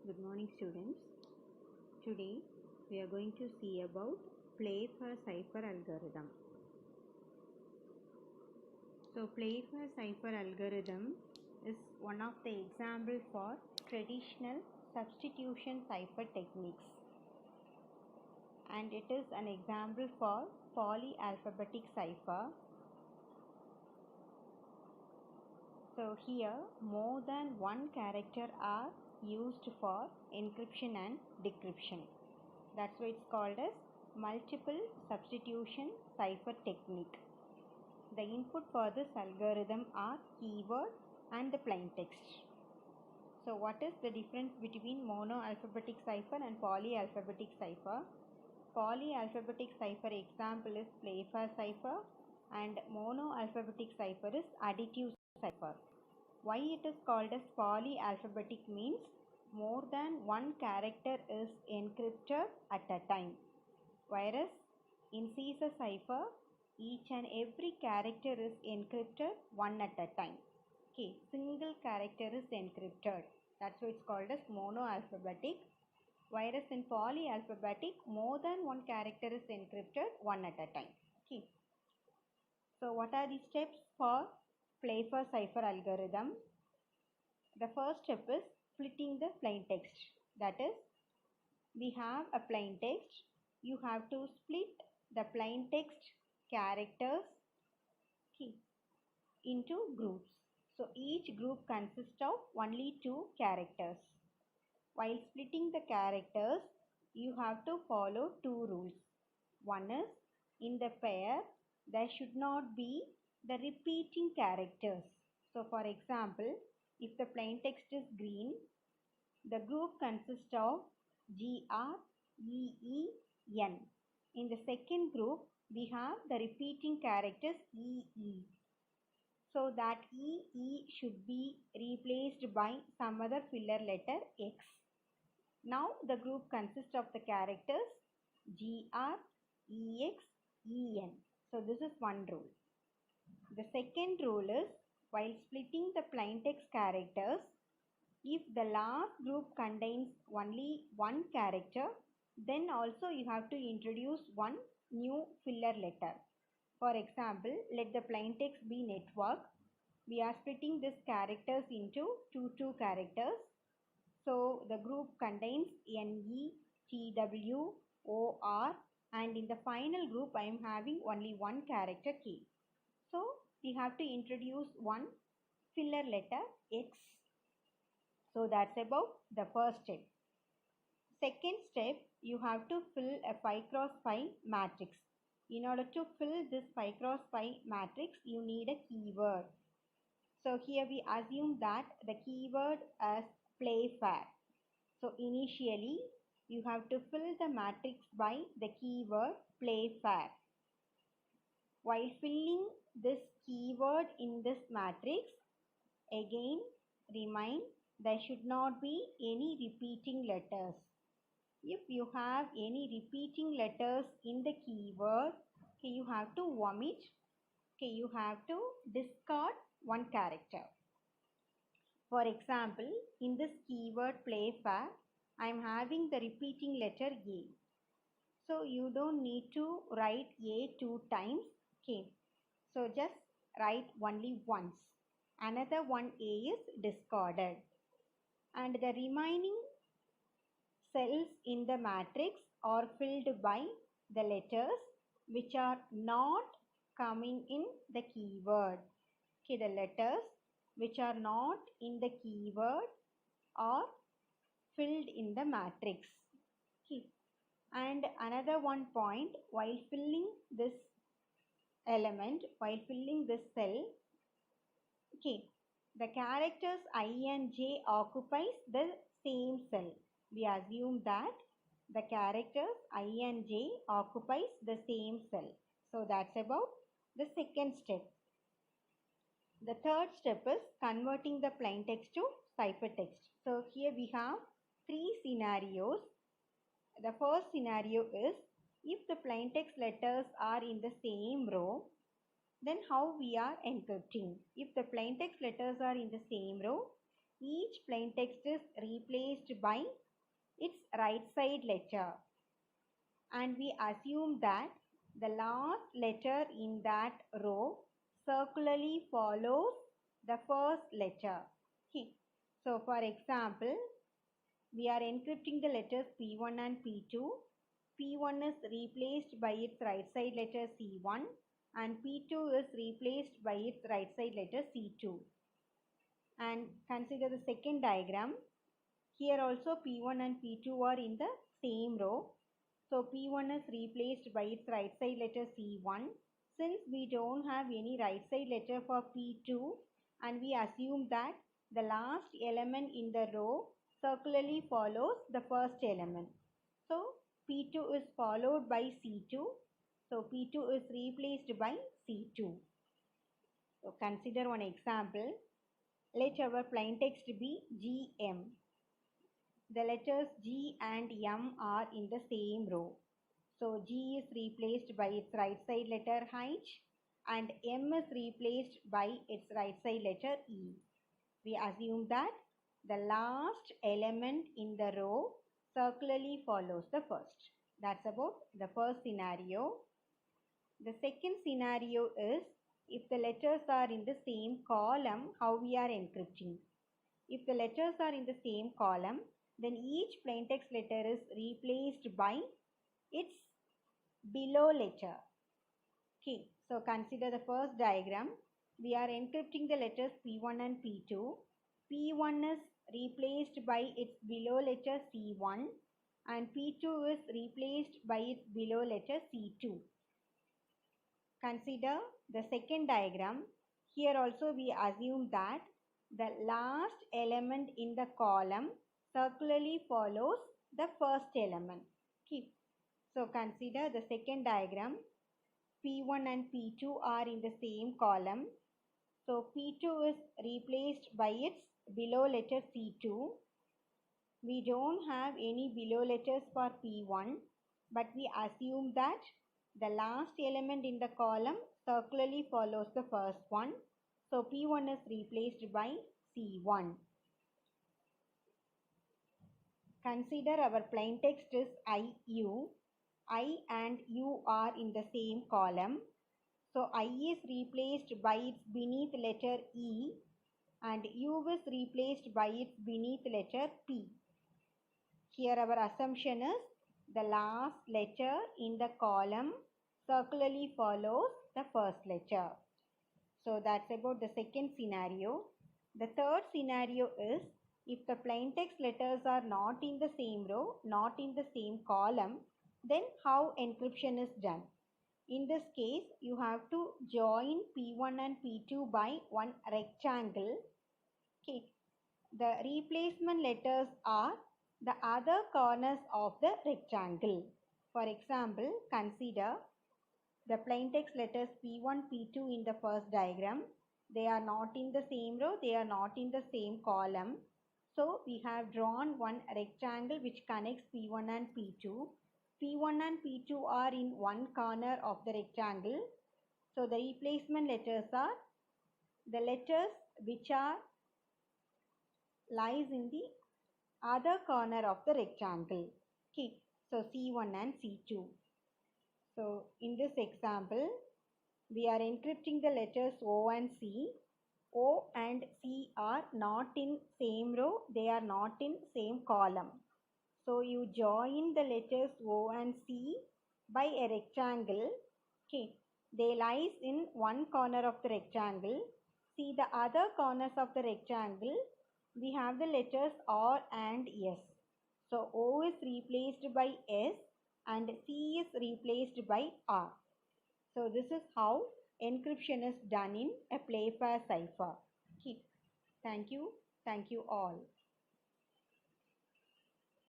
Good morning, students. Today we are going to see about play for cipher algorithm. So play for cipher algorithm is one of the example for traditional substitution cipher techniques, and it is an example for polyalphabetic cipher. So here more than one character are used for encryption and decryption. That's why it's called as multiple substitution cipher technique. The input for this algorithm are keyword and the plain text. So what is the difference between monoalphabetic cipher and polyalphabetic cipher? Polyalphabetic cipher example is playfair cipher, and monoalphabetic cipher is additive cipher. Why it is called as polyalphabetic means more than one character is encrypted at a time, whereas in Caesar cipher each and every character is encrypted one at a time. Okay, single character is encrypted. That's why it's called as monoalphabetic. Whereas in polyalphabetic, more than one character is encrypted one at a time. Okay. So what are the steps for playfair cipher algorithm? The first step is splitting the plain text. That is, we have a plain text. You have to split the plain text characters into groups. So each group consists of only 2 characters. While splitting the characters, you have to follow 2 rules. One is, in the pair, there should not be the repeating characters. So for example, if the plain text is green, the group consists of GREEN. In the second group, we have the repeating characters EE. So that EE should be replaced by some other filler letter X. Now the group consists of the characters GR, EX, EN. So this is one rule. The second rule is, while splitting the plain text characters, if the last group contains only one character, then also you have to introduce one new filler letter. For example, let the plain text be network. We are splitting these characters into two characters. So the group contains NE, TW, OR, and in the final group I am having only one character K. So we have to introduce one filler letter X. So that's about the first step. Second step, you have to fill a 5 cross 5 matrix. In order to fill this 5 cross 5 matrix, you need a keyword. So here we assume that the keyword as playfair. So initially, you have to fill the matrix by the keyword playfair. While filling this keyword in this matrix, again remind there should not be any repeating letters. If you have any repeating letters in the keyword, okay, you have to omit. Okay, you have to discard one character. For example, in this keyword playfair, I am having the repeating letter A. So you don't need to write A 2 times. Okay, so just write only once. Another one A is discarded, and the remaining cells in the matrix are filled by the letters which are not coming in the keyword. Okay, the letters which are not in the keyword are filled in the matrix. Okay. And another one point, while filling this element, while filling this cell, okay, the characters I and J occupies the same cell. We assume that the characters I and J occupies the same cell. So that's about the second step. The third step is converting the plain text to ciphertext. So here we have 3 scenarios. The first scenario is, if the plain text letters are in the same row, then how we are encrypting? If the plain text letters are in the same row, each plain text is replaced by its right side letter, and we assume that the last letter in that row circularly follows the first letter. Okay. So for example, we are encrypting the letters P1 and P2. P1 is replaced by its right side letter C1 and P2 is replaced by its right side letter C2. And consider the second diagram. Here also P1 and P2 are in the same row. So P1 is replaced by its right side letter C1. Since we don't have any right side letter for P2 and we assume that the last element in the row circularly follows the first element. So P2 is followed by C2. So P2 is replaced by C2. So consider one example. Let our plain text be GM. The letters G and M are in the same row. So G is replaced by its right side letter H and M is replaced by its right side letter E. We assume that the last element in the row circularly follows the first. That's about the first scenario. The second scenario is if the letters are in the same column, how we are encrypting. If the letters are in the same column, then each plaintext letter is replaced by its below letter. Okay, so consider the first diagram. We are encrypting the letters P1 and P2. P1 is replaced by its below letter C1 and P2 is replaced by its below letter C2. Consider the second diagram. Here also we assume that the last element in the column circularly follows the first element. Okay. So consider the second diagram. P1 and P2 are in the same column. So P2 is replaced by its below letter C2. We don't have any below letters for P1, but we assume that the last element in the column circularly follows the first one. So P1 is replaced by C1. Consider our plain text is IU. I and U are in the same column. So I is replaced by its beneath letter E and U is replaced by its beneath letter P. Here our assumption is the last letter in the column circularly follows the first letter. So that's about the second scenario. The third scenario is if the plain text letters are not in the same row, not in the same column, then how encryption is done? In this case, you have to join P1 and P2 by one rectangle. Okay. The replacement letters are the other corners of the rectangle. For example, consider the plain text letters P1, P2 in the first diagram. They are not in the same row, they are not in the same column. So we have drawn one rectangle which connects P1 and P2. P1 and P2 are in one corner of the rectangle. So the replacement letters are the letters which are lies in the other corner of the rectangle. Okay, so C1 and C2. So in this example, we are encrypting the letters O and C. O and C are not in same row, they are not in same column. So you join the letters O and C by a rectangle. Okay, they lies in one corner of the rectangle. See the other corners of the rectangle, we have the letters R and S. So O is replaced by S and C is replaced by R. So this is how encryption is done in a Playfair cipher. Okay. Thank you. Thank you all.